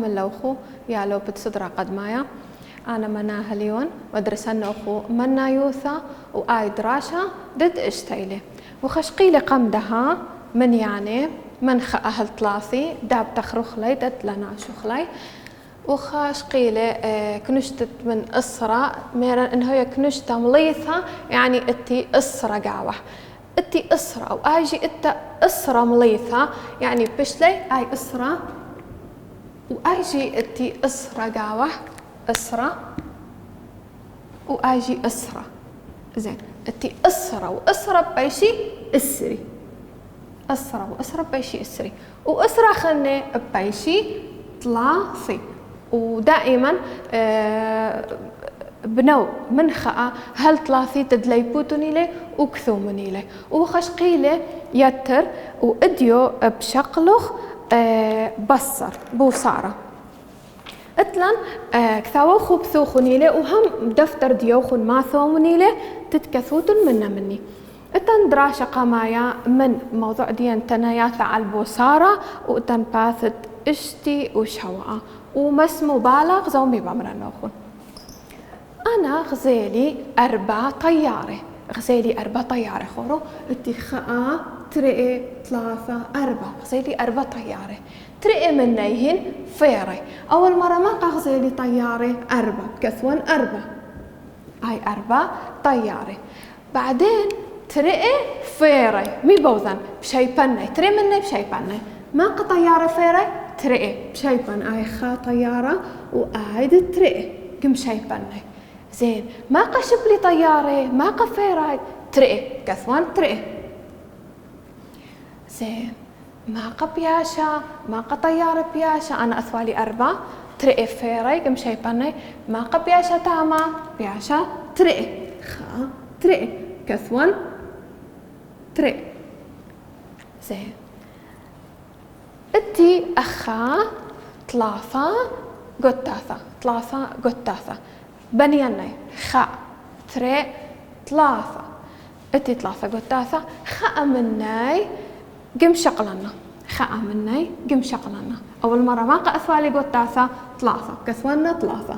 هم اللوخو يا لو بتصدر قد مايا أنا منا هليون مدرسة نوخو منا يوثا وآي دراشة دد اشتيلي وخشقيلي قمدها من يعني من أهل طلاثي داب تخرخلي دد لنا شخلي وخاشقيلة كنشتت من إسرة ميرا إن هي كنشتة مليثة يعني إتي إسرة قاوح إتي إسرة أو آجي إتا إسرة مليثة يعني بشلي آي إسرة وآجي إتي إسرة قاوح إسرة وآجي إسرة زين إتي إسرة وإسرة بيشي إسري إسرة وإسرة بيشي إسري وإسرة خلني بيشي طلاثي ودائما بنو من خاء هل طلاثي تدلي بوتونيلي وكثومنيلي وخشقيلي يتر وإديو بشقلخ بصر بوصارة اتلن كثاوخو بثوخونيلي وهم دفتر ديوخون ما ثومنيلي تتكثوتن منا مني اتن دراشة قمايا من موضوع ديان تناياثة على البوصارة واتن باثت اشتي وشواء ومس مبالغ زومي بامرا نوخون أنا غزيلي 4 طيارة غزيلي 4 طيارة خورو اتي خاء ترئي 3 4 غزيلي 4 طيارة ترئي منيهن فيري أول مرة ما غزيلي طيارة 4 كثوان 4 هاي 4 طيارة بعدين ترئي فيري مي بوذن بشي بني ترئي مني بشي بني ما طيارة فيري ترئي بشي بن آي خا طيارة وآيد ترئي كم شي بني زين ما قشب لي طيارة ما قفيري ترئي كثوان ترئي زين ما قبياشا ما قطيارة بياشا أنا أثوالي 4 ترئي فيري كم شي بني ما قبياشا تاما بياشا ترئي خا ترئي كثوان ترئي زين اتي أخا 3 قطاثة بنياني خا تري 3 اتي 3 قطاثة خا مناي قم شقلنا خا مناي قم شقلنا أول مرة ما أثوالي قطاثة 3 كثوانا 3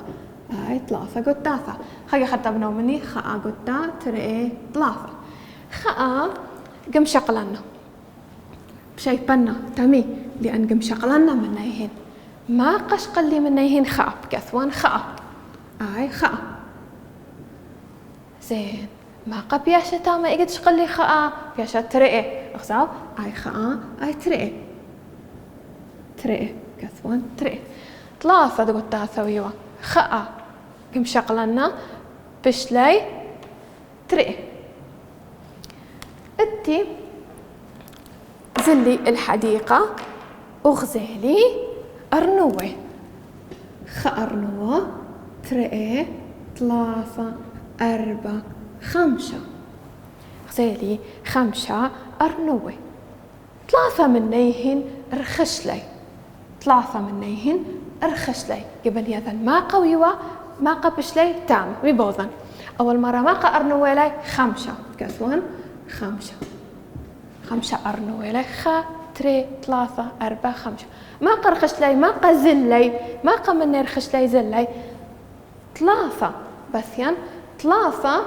هاي 3 قطاثة خا حتى بنو مني خا قطا تري 3 خا قم شقلنا بشي بنا تمي لأن قم شقلنا منيهن ما قشقل لي منيهن خا كثوان خا آي خا زين ما قبياشة تاما إيقد شقل لي خا بياشة ترئي أخزاو آي خا آي ترئي كثوان ترئي 3 قطاثة ويوا خا قم شقلنا بشلي ترئي اتي زلي الحديقة وغزيلي أرنوة خا أرنوة ترئي 3 4 5 غزيلي 5 أرنوة 3 منيهن رخشلي 3 منيهن رخشلي قبل يذن ما قويوا ما قبشلي تام ببوذن أول مرة ما أرنوة لي 5 كثوان 5 أرنوة لي خا تري 3 4 5 ما قرخش لي ما قزلي ما قمني رخش لي زلي 3 بثيان 3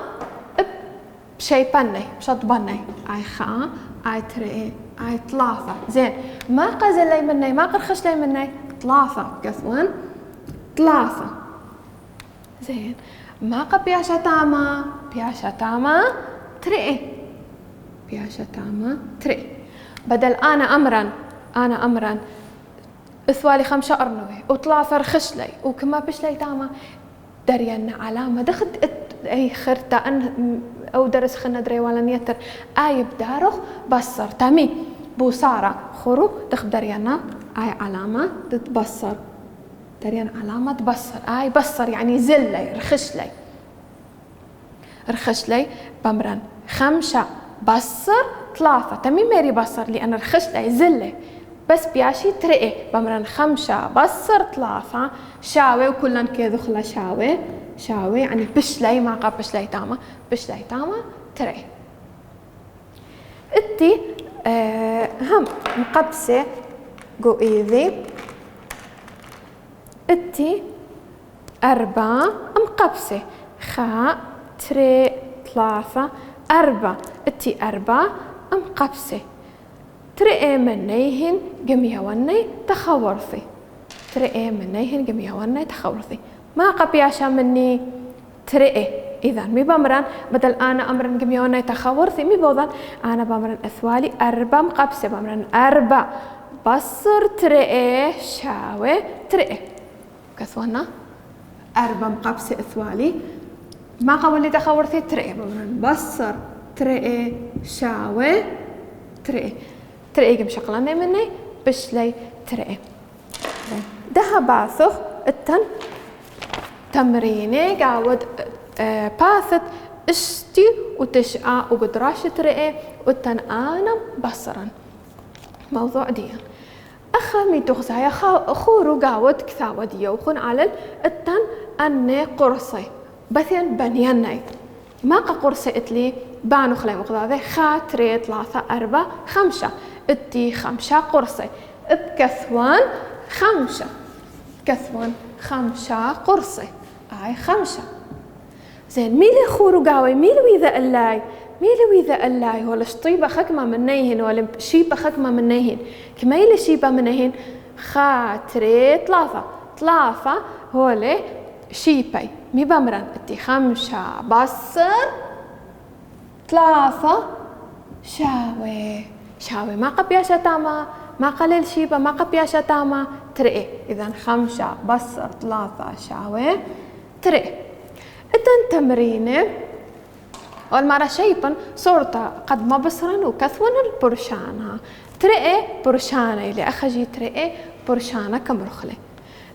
بشي بني بشط بني آي خا آي تري آي 3 زين ما قزلي مني ما قرخش لي مني 3 كثوان 3 زين ما قبياشة تاما تري بياشة تاما تري بدل أنا أمرا اثوالي 5 أرنوي و3 رخشلي وكما بشلي تاما دريان علامة دخد أي خرطة أو درس خنا دري ولا نيتر آي بدارخ بصر تامي بوصارة خرو دخل دريانا آي علامة تتبصر دريان علامة تبصر آي بصر يعني زلي رخشلي بمرن 5 بصر 3 تمي ميري بصر لأن رخشلي زلي بس بياشي ترئي بمرن 5 بصر 3 شاوي وكلن كذو خلا شاوي يعني بشلي ما قا بشلي تاما ترئي اتي هم مقبسة قو ايذي اتي 4 مقبسة، خاء تري 3 4 اتي 4 مقبسة، تري منيهن جميع وني تخورثي، تري منيهن جميع وني تخورثي. ما قبياشا مني تري، إذا مي بمرن بدل أنا أمرن جميع وني تخورثي مي بوضن أنا بمرن أثوالي 4 مقبسة، بمرن 4 بصر تري شاوي تري كثونا 4 مقبسة أثوالي ما قولي تخورثي تري، بمرن بصر تري شاوي تري تري جم شقلاني مني بشلي تري. ده باثخ التن تمريني قاود باثت اشتي وتشعى وقدراش تري والتن أنا بصرا موضوع ديان أخمي تغزايا خورو قاود كثاود يوخن على التن أني قرصي بثين بنياني ما قرصي اتلي بانو خلي مقضاذي خاتري 3 4 5 اتي 5 قرصي بكثوان 5 كثوان 5 قرصي اي 5 زين ميلي خورو قاوي ميلي ويذا اللاي ميلي ويذا اللاي ولا شطيبة خكمة منيهن ولا شيبة خكمة منيهن كميلي شيبة منيهن خاتري 3 هولي شيبي مي بمرن اتي 5 بصر 3 شاوي ما قبياشة تاما ما قليل شيبة ما قبياشة تاما ترئي إذن 5 بصر 3 شاوي ترئي إذن تمرينة والمرة شيبا صورتا قد ما بصرن وكثون البرشانها ترئي برشانة اللي أخجي ترئي برشانة كمرخلي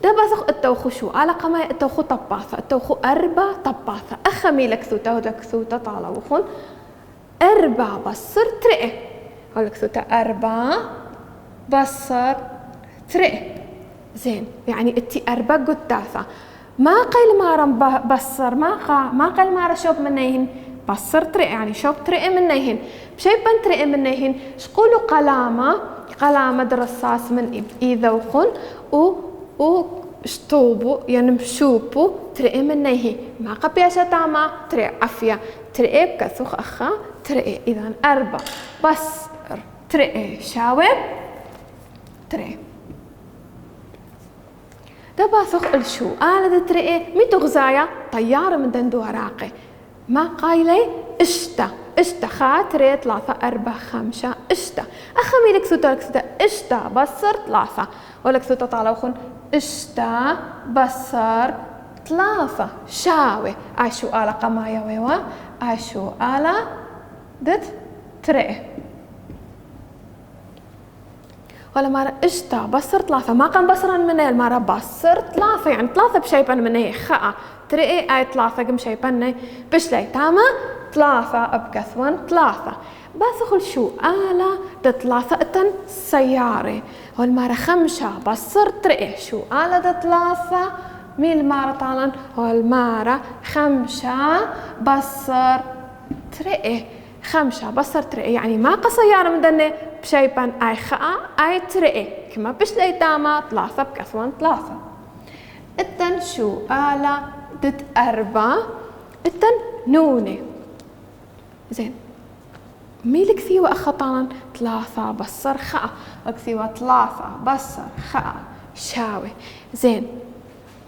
ده بثق التوخو شو على قماي التوخو طباثة التوخو 4 طباثة أخمي لكثوتا ودكثوتا طالوخون 4 بصر ترئي ولكثوتا 4 بصر ترئي زين يعني اتي 4 قداثة ما قيل مارا بصر ما قيل مارا شوب منيهن بصر ترئي يعني شوب ترئي منيهن بشيبا ترئي منيهن شقولوا قلامة درصاص من إيذوخن و شطوبو يعني مشوبو ترئي منيهي ما قبياشة تاما ترئي عفية ترئي بكثوخ أخا ترئي إذن 4 بصر ترئي شاوي ترئي ده باثخ الشو أنا ده ترئي ميتو غزايا طيارة من دندو عراقي ما قايلي اشتا خاتري 3 4 5 اشتا أخمي لك سوتا اشتا بصر 3 ولك سوتا طالوخن اشتا بصر 3 شاوي عشو آلا قمايا ويوا عشو آلا دت ترئي ولا مرة اشتا بصر 3 ما كان بصرا مني المرة بصر 3 يعني 3 بشيبا مني خاء ترئي اي 3 قم شيبا بشلي تاما 3 بكثوان 3 باثخل شو آلا ده 3 اتن سيارة والمرة 5 بصر ترئي شو آلا ده 3 مين المرة طالن والمرة 5 بصر ترئي 5 بصر ترئي يعني ما قصيارة من دني بشيبان اي خاء اي ترئي كما بشلي تاما 3 بكثوان 3 اتن شو آلا دت 4 اتن نوني زين ميلك ثيوة أخطان 3 بصر خاء وكثيوة 3 بصر خاء شاوي زين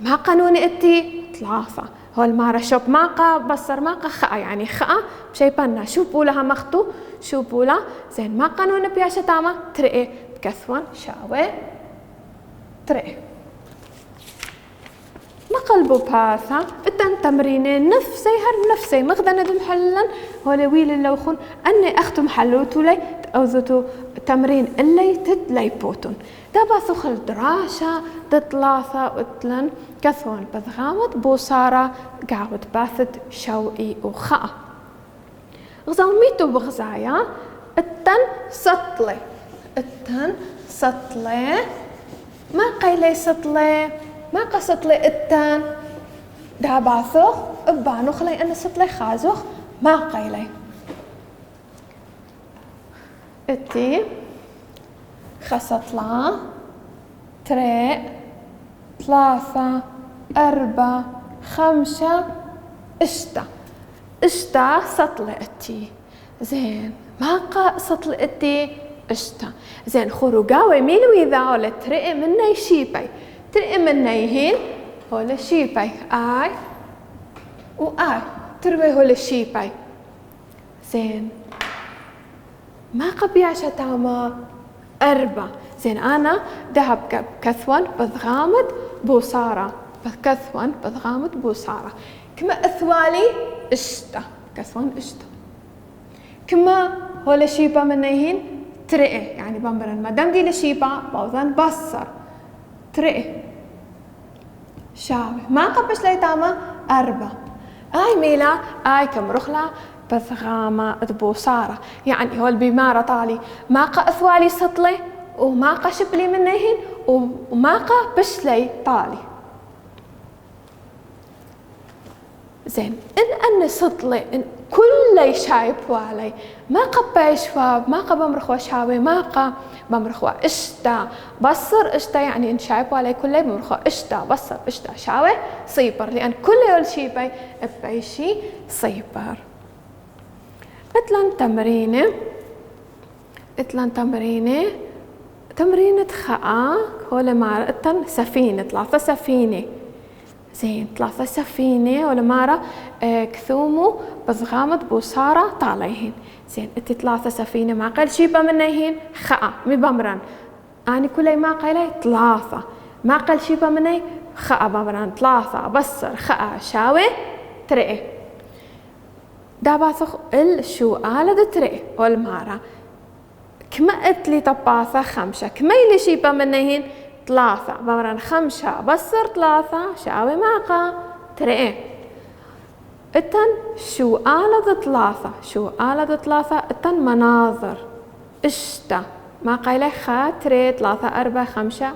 ما قانوني اتي 3 هو المارة شوب ماقا بصر ماقا خاء يعني خاء بشيبانا شو بولها مختو شو بولا زين ما قانون بياشة تاما ترئي بكثوان شاوي ترئي ما قلبو باثا التن تمرينين نفسي مغدنا دم حلن ولا ويل اللوخون أني أختو محلوتو لي تأوذتو تمرين اللي تدلي بوتون دا باثو خل دراشة تطلاثة وتلن كثوان بذغامت بوصارة قاود باثت شوئي وخاء غزاو ميتو بغزايا التن سطلي ما قيلي سطلي ما قصت لي التان دا باثوخ ابانو خلي انا سطلي خازوخ ما قيلي اتي خسطلا تري 3 4 5 اشتا سطلة اتي. زين ماقا سطلة اتي اشتا. زين خروقاوي ميلو إذا ولا ترئي مني شيبي ترئي مني هين هولا شيبي آي وآي تروي هولا شيبي. زين ماقا بيعشا تاما 4. زين أنا ذهب كثوان بضغامد بوصارة كثوان بضغامد بوصارة كما أثوالي اشتا كثوان اشتا كما هولا شيبا منيهين ترئي يعني بمبرن ما دام دي لشيبا بوضان بصر ترئي شاوي ما قبش لي تاما 4. آي ميلا آي كم رخلة بضغامة بوصارة يعني هو البمارة طالي ماقا أثوالي سطلي وماقا شبلي منيهن وماقا بشلي طالي. زين إن أنا سطلي إن كل شايب والي ماقا بيشواب ماقا بمرخوا شاوي ماقا بمرخوا اشتا بصر اشتا يعني إن شايب والي كله بمرخوا اشتا بصر اشتا شاوي صيبر لأن كل يول شي بيشي صيبر. اتلان تمرينة خاء هولا مارة سفينة 3 سفينة. زين 3 سفينة ولا مارة كثومو بضغامة بوصارة طالعين. زين انت 3 سفينة ما قال شيبا منيهين خاء مي بمرن اني كلي ما قايلي 3 ما قال شيبا مني خاء بمرن 3 بصر خاء شاوي ترئي داباثخ الشو آلة ترئي والمارة كما اتلي طباثة 5 كما يلي شيبا منيهين 3 بمرن 5 بصر 3 شاوي ماقا ترئي اتن شو آلة 3 اتن مناظر اشتا ما قايله خاطري 3 4 5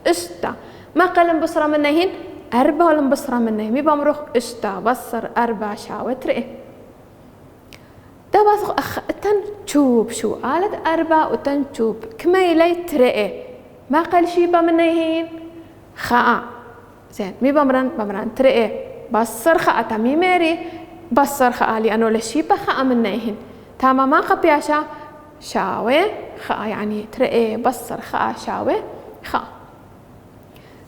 اشتا ما قال مبصرة منيهين 4 ولا مبصرة منيهين مي بمروخ اشتا بصر 4 شاوي ترئي دابا اتن تشوب شو آلة 4 وتن تشوب كما يلي ترئي ما قال شيبا منيهين خاء. زين مي بمرن ترئي بصر خاء تامي ميري بصر خاء لأنه لشيبا خاء منيهن تاما ما قبياشا شاوي خاء يعني ترئي بصر خاء شاوي خاء.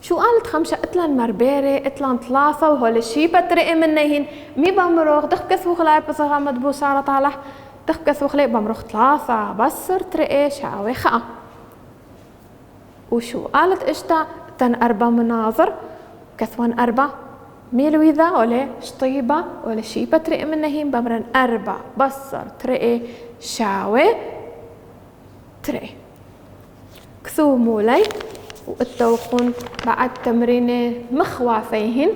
شو قالت 5 اتلان مربيري اتلان 3 وهول الشيبا ترئي منيهن مي بمروخ دخ كثو خلاي بصغامد بوصارة طالح دخ كثو خلاي بمروخ 3 بصر ترئي شاوي خاء. وشو قالت اشتا تن 4 مناظر كثوان 4 ميلو إذا ولا شطيبة ولا شيبة ترئي منهين بمرن 4 بصر ترئي شاوي ترئي كثو مولي والتوقون بعد تمرين مخوافيهن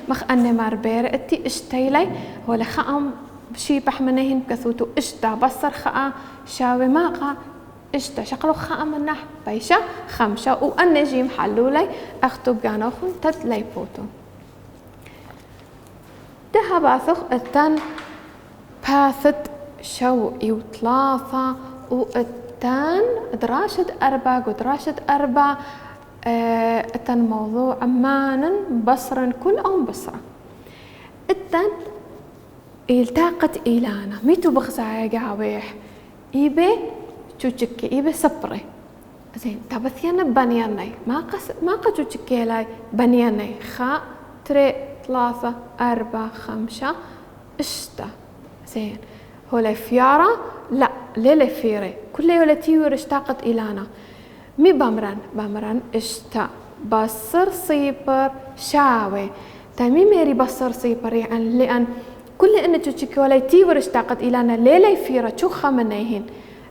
مخ أني مربير اتي اشتيلي ولا خام شيبح منهن كثوتو اشتا بصر خاء شاوي ماقا اشتا شقلو خاء منح بيشا 5 وأني جي محلولي اختو قانوخن تدلي بوتو دها باثخ التن باثت شوئي و3 والتن دراشة 4 ودراشة 4 التن موضوع عمانا بصرا كل أو بصرا التن التاقت إيلانا ميتو بخزايا قاويح إيبي تشوتشكي إيبي سبري. زين تبثينا بنياني ما تشوتشكي لاي بنياني خاء تري 3 4 5 اشتا. زين هولا فيارة لا ليلة فيري كل يولا تيور اشتاقت إلانا مي بمرن اشتا بصر صيبر شاوي تامي ميري بصر صيبر يعني لأن كل إن تشوتشكي ولا تيور اشتاقت إلانا ليلة فيرة شوخة منيهن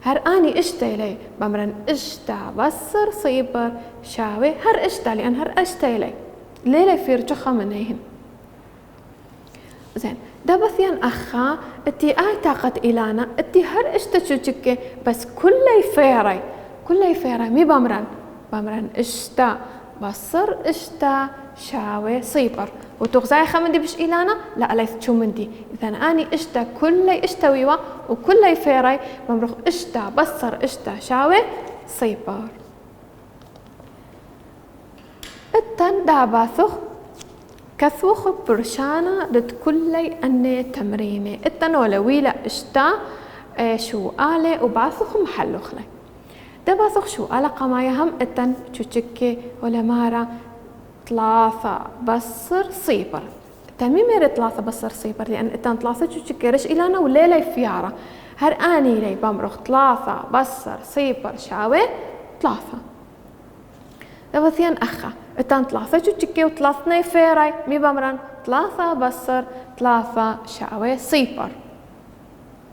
هر اني اشتا لي بمرن اشتا بصر صيبر شاوي هر اشتا لان هر اشتا لي ليلة فير شخا منيهن. زين دبثيان اخا اتي اي طاقت إلانا اتي هر اشتا تشوتشكي بس كل فيري مي بمرن اشتا بصر اشتا شاوي صيبر وتغزاي خمندي بش إلانا لا ليس شو مندي إذا أني اشتا كل اشتويوا وكل فيري بمرخ اشتا بصر اشتا شاوي صيبر. التن داباثخ كثوخ برشانا لتكلي أني تمريني التن ولويلة اشتا شو آلي وباثخ محلوخ لي داباثخ شو آلة قمايا هم التن تشكي ولا مارا 3 بصر صيبر تميمير 3 بصر صيبر لأن التن 3 تشكي رش إلانا وليلة فيارة هر آني لي بمرخ 3 بصر صيبر شاوي 3 دابثيان أخا التن 3 تشكي و3 فيراي مي بمرن 3 بصر 3 شاوي صيبر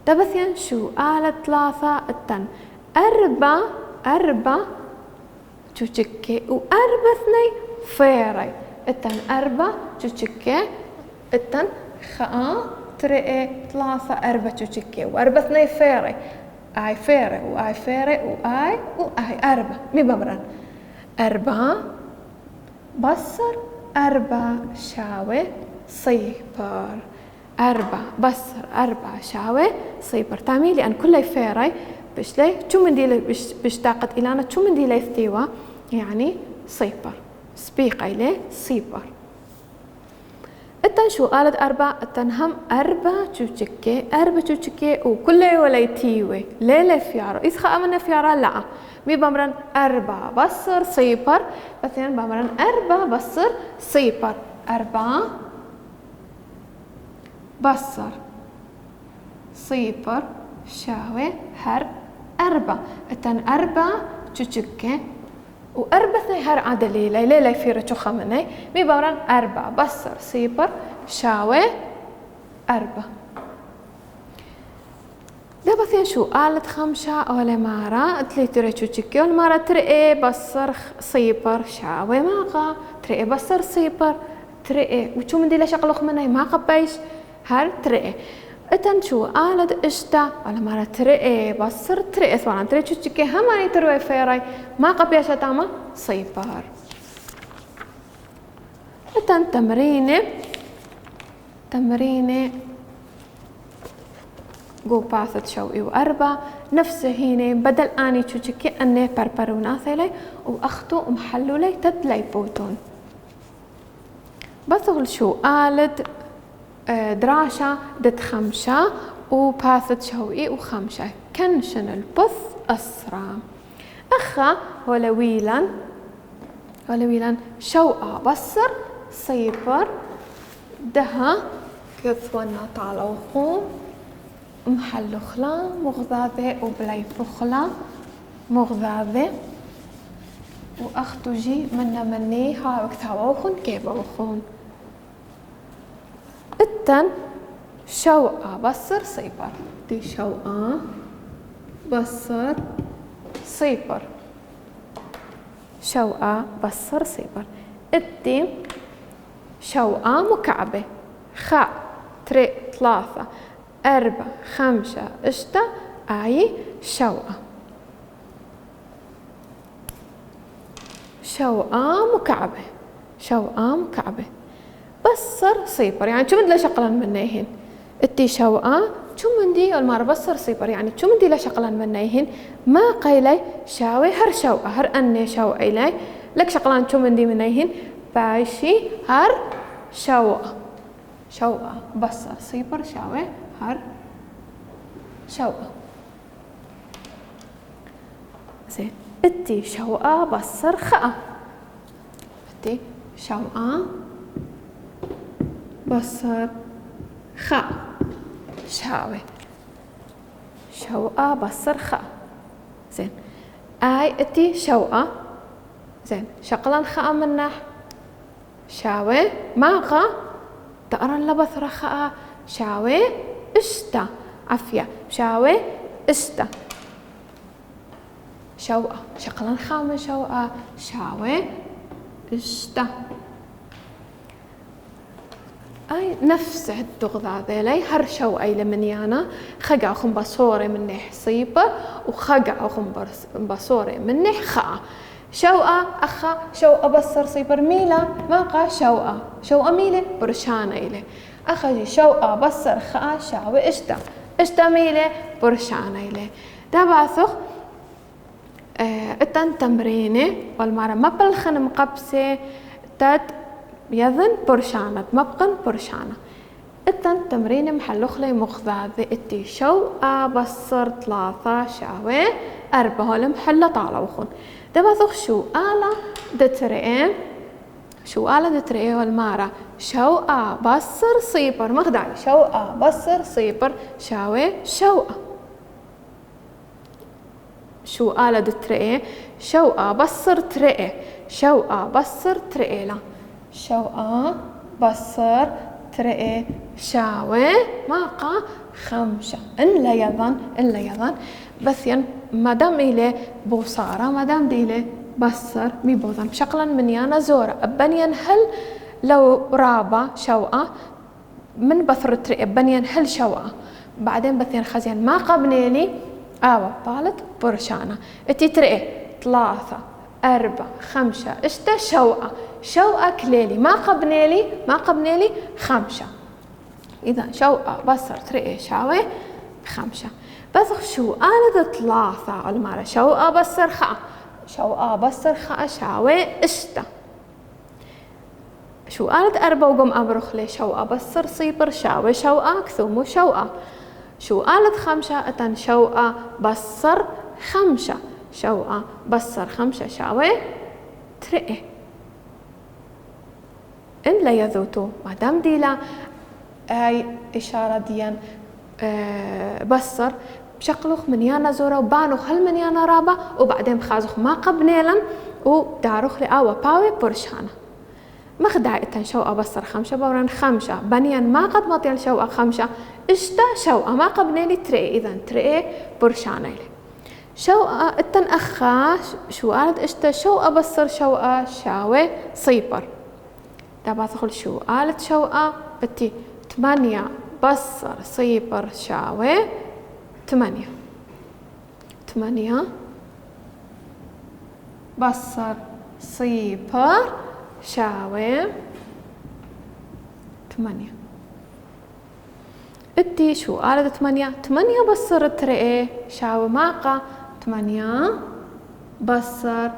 دابثيان شو آلة 3 التن 4 تشكي و 4 فيراي التن 4 تشكي التن خاء 3 تشكي و 4 فيراي آي فيري وآي فيري وآي 4 مي بمرن 4 بصر 4 شاوي صيبر 4 بصر 4 شاوي صيبر تامي لأن كل فيراي بشلي شو من دي بشتاقت إلانا شو من دي ليثتيوا يعني صيبر سبيق إليه صيبر التن شو قالت 4 التن هم 4 تشكي وكل وليتيوي ليلة فيارو إذ خا من فيارا لا مي بمرن 4 بصر صيبر مثلا بمرن 4 بصر صيبر 4 بصر صيبر شاوي هر 4 التن 4 تشكي و4 هر عدلي ليلة فيرا شو خمني مي بمرن 4 بصر صيبر شاوي 4 دابا شو قالت 5 ولا مارا تلي تري تشكي ولا مارا تري بصر صيبر شاوي ماقا تري بصر صيبر تري وشو من دي لا شغلخ مني ما قبيش هر تري اتن شو قالت اشتا ولا مارا تري بصر تري ثوان تري تشكي هماني تروي فيراي ما قبيش تاما صيبر اتن تمرينه جو باثت شوي و4 نفسه هنا بدل اني تشكي اني بربرونا ثلي واخطو محلو لي تدلي بوتون بثغل شو قالت دراشة دت 5 وباثت شوي و5 كنشن البث أسرع أخا ولويلا شوقة بصر صيبر دها كثونا طالوخون محلو خلا مغذاذة وبلاي فخلا مغذاذة وأختو جي مني ها وكتاوخون كيبوخون التن شوقة بصر صيبر دي شوقة بصر صيبر شوقة بصر صيبر التي شوقة مكعبة خاء 3 4 5 6 آي شوقة مكعبة بصر صيبر يعني شو من لا شقلن منيهن التي شوقة شو من دي المار بصر صيبر يعني شو من دي لا شقلن منيهن ما قيلي شاوي هر شوقة هر أني شوقة إلي لك شقلان شو من دي منيهن باشي هر شوقة بصر صيبر شاوي هر شوقة زين التي شوقة بصر خاء التي شوقة بصر خاء شاوي شوقة بصر خاء زين آي التي شوقة زين شقلان خاء منه شاوي ماغا تقرن لبثرة خاء شاوي اشتا عفية شاوي اشتا شوقة شقلان خامة شوقة شاوي اشتا اي نفس الدغذا ذيلي هر شوقي لمنيانا خقع خم بصوري مني حصيبة وخقع خم بصوري مني خاء شوقة أخا شوقة بصر صيبر ميلا ما شوقة ميلة برشانة إلي أخا شوقة بصر خاء شاوي اشتا ميلة برشانة إلي داباثخ التن تمرينة والمرة ما بلخن مقبسة تد يذن برشانة مبقن برشانة. التن تمرين محلوخلي مخذاذي اتي شو بصر 3 شاوي 4 هول محلة طالوخون دبثوخ شو آلة دترئي والمارة شو بصر صيبر مخدعي شو بصر صيبر شاوي شو آلة دترئي شو بصر ترئي شو بصر ترئي لا شو بصر ترئي شاوي ماقا 5 إلا يظن بثين مادام إلي بوصارة مادام ديلي بصر مي بوظن بشكلا من يانا زورة بنين هل لو رابا شوقة من بثر ترئي بنين هل شوقة بعدين بثين خزين ما قبنيلي طالت برشانة اتي ترئي 3 4 5 اشتا شوقة كليلي ما قبنيلي 5 إذا شوقة بصر ترئي شاوي 5 بس شو آلة 3 المارة شوقة بصر خاء شاوي اشتا شو آلة 4 وقم أبرخ لي شوقة بصر صيبر شاوي شوقة كثومو شوقة شو آلة 5 اتن شوقة بصر 5 شوقة بصر 5 شاوي ترئي إن لا يذوتو ما دام ديلا هاي إشارة ديان بصر بشقلوخ من يانا زورا وبانوخ هل من يانا رابا وبعدين بخازوخ ما قبنيلا وداروخ لي باوي برشانة مخدعي اتن شوقة بصر 5 بوران 5 بنيان ما قد مطيل شوقة 5 اشتا شوقة ما قبنيلي ترئي إذن ترئي برشانة لي شوقة اتن أخا شو قالت اشتا شوقة بصر شوقة شاوي صيبر دابا تدخل شو قالت شوقة اتي 8 بصر صيبر شاوي 8 بصر صيبر شاوي 8 اتي شو قالت 8 بصر ترئي شاوي ماقا 8 بصر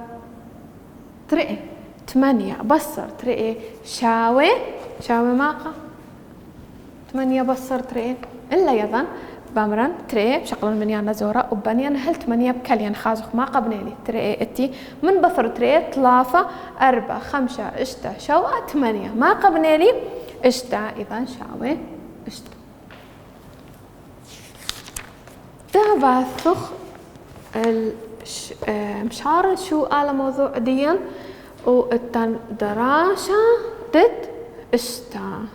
ترئي 8 بصر ترئي شاوي ماقا 8 بصر ترئي إلا يظن بامرن ترئي بشقل من يانا زورا وبنيان هل 8 بكليان خازوخ ما قبنيلي ترئي اتي من بصر ترئي 3 4 5 اشتا شوقة 8 ما قبنيلي اشتا إذن شاوي اشتا دابا ثخ مشار شو آلة موضوع ديان والتن دراشة دت اشتا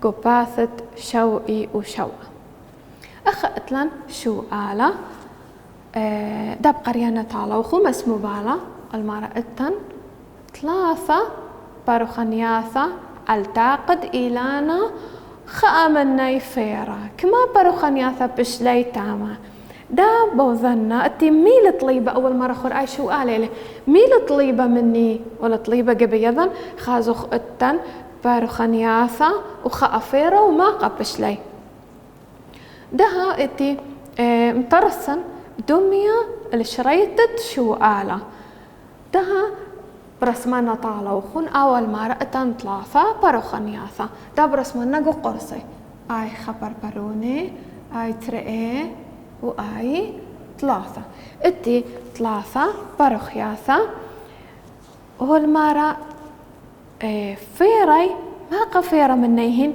قباثة شوقي وشوقة أخذتلن شو آلة داب قريانة طالوخو مسمو بالا المارة التن 3 باروخانياثة التاقد إيلانا خامناي فيرا كما باروخانياثة بشلي تاما دا بوظنا اتي ميل طليبة أول مرة خور أي شو قالي ميل طليبة مني ولا طليبة قبيضا خازوخ التن باروخانياثة وخافيرا وما قبش لي دها اتي مطرسن دمية الشريطة شو آلة دها برسمنا طالة وخون أول مرة اتن 3 باروخانياثة دا برسمنا قو قرصي آي خبر بروني آي ترئي وآي 3 اتي 3 باروخياثة والمرة فيري ما قفيرة منيهن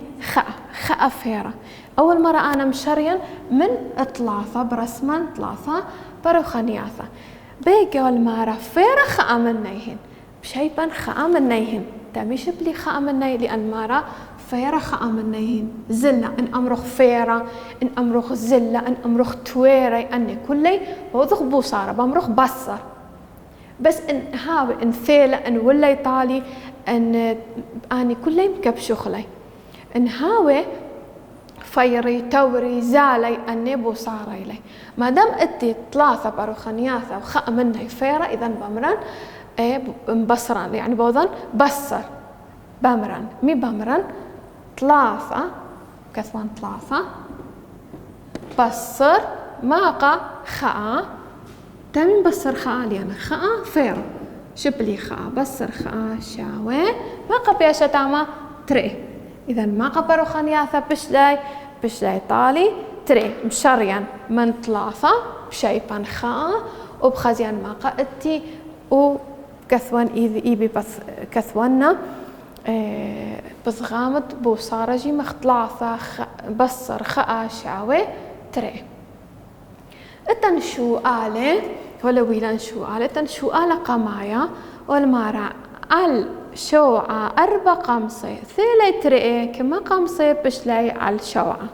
خاء فيرة أول مرة أنا مشرين من 3 برسمن 3 باروخانياثة بيجي والمرة فيرة خاء منيهن بشيبا خاء منيهن تمشي بلي خاء مني لأن مرة فيرة خاء منيهن زلة إن أمرخ فيرة إن أمرخ زلة إن أمرخ تويري أني كلي وضخ بوصارة بمرخ بصر بس إن هاوي إن ثيلة إن ولا يطالي إن أني كلي مكبشخلي إن هاوي فيري توري زالي أني بوصاري لي ما دام اتي 3 باروخانياثة وخاء مني فيرة إذا بمرن مبصران يعني بوضن بصر بامرن مي بامرن 3 كثوان 3 بصر ماقا خاء تامين بصر خاء ليانا خاء فيرة شبلي خاء بصر خاء شاوي ما قبياشة تاما تري إذا ما قبرو خنياثة بشلاي طالي تري مشريان من ثلاثة بشيبان خاء وبخزيان ما قأتي وكثوان إيبي بس كثوانا بصغامت بوصارجي مختلاثة بصر خاء شاوي تري التنشو آلة ولا ويلان شو آلة تنشو آلة قمايا والمارع على شوعة 4 قمصة ثيلي تري كما قمصة بشلي على شوعة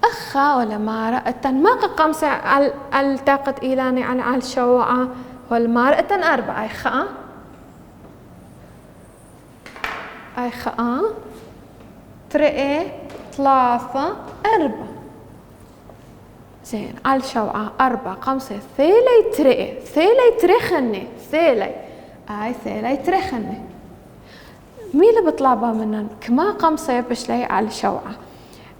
أخا ولا مارع التن ما قمصة على تاقت إيلاني على شوعة والمارع التن 4 أي خاء تري 3 4 زين على شوعة 4 5 ثيلي ترخني ثيلي ترخني مي اللي بطلبها منن كما قمصة بشلي على شوعة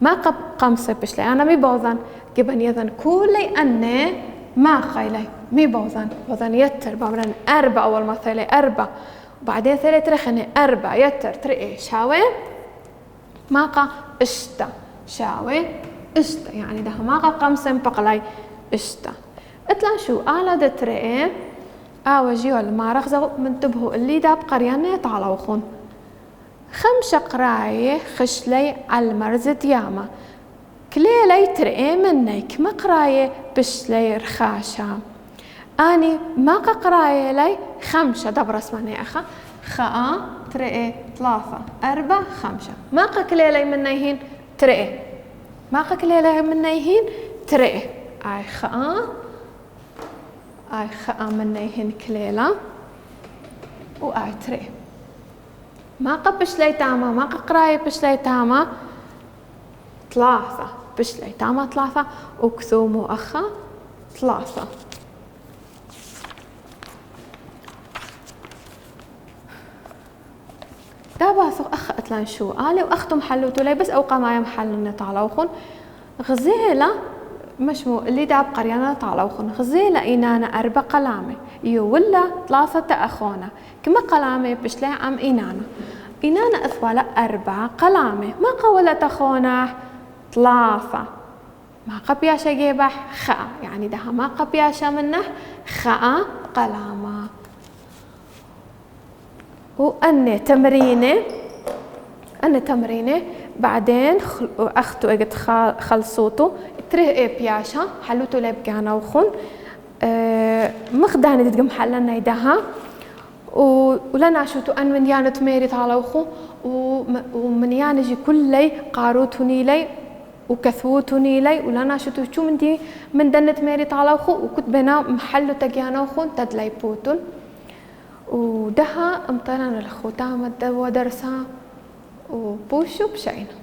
ما قمصة بشلي أنا مي بوذن جبن يذن كولي أني ما خيلي مي بوذن يتر بامرن 4 أول ما ثيلي 4 وبعدين ثيلي ترخني 4 يتر تري شاوي ما قا اشتا شاوي اشتا يعني ده ما قمصة بقلي اشتا اتلا شو آلا ده تري آوجي والمارخ زو منتبهوا اللي داب قريانا يطالوخون 5 قراية خشلي على المرزة ياما كليلي تري مني كما قراية بشلي رخاشة اني ما قراية لي 5 دبر اسمعني اخا خاء تري 3 4 5 ما كليلي منيهين تري ما كليلي منيهين تري اي خاء منيهن كليلة وآي تري ما بشلي تاما ما قراية بشلي تاما 3 بشلي تاما 3 وكثومو أخا 3 داباثو أخا أتلان شو آلي وأختم حلوتو لي بس أوقا ما يمحلن طالوخن غزيلة مشمو اللي داب قريانا طالوخن غزيلة إينانا 4 قلامة ولا 3 أخونا كما قلامة بشلي عم إينانا أثوالا 4 قلامة ما قولة أخونا 3 ما قبياشا جيبح خاء يعني ده ما قبياشا منه خاء قلامة وأني تمرينة بعدين أختو اجت خلصوتو تري بياشا حلوتو لي بكانا وخون مخداني تتقم حلنا يدها ولنا شوتو أن من يانة ميري طالوخو ومن يانجي كلي قاروتوني لي وكثوتوني لي ولنا شوتو شو من دي من دنت ميري طالوخو وكنت بنا محلو تجانا وخون تدلي بوتون ودها امطرنا الختام ودرسها وبوشو بشعينا.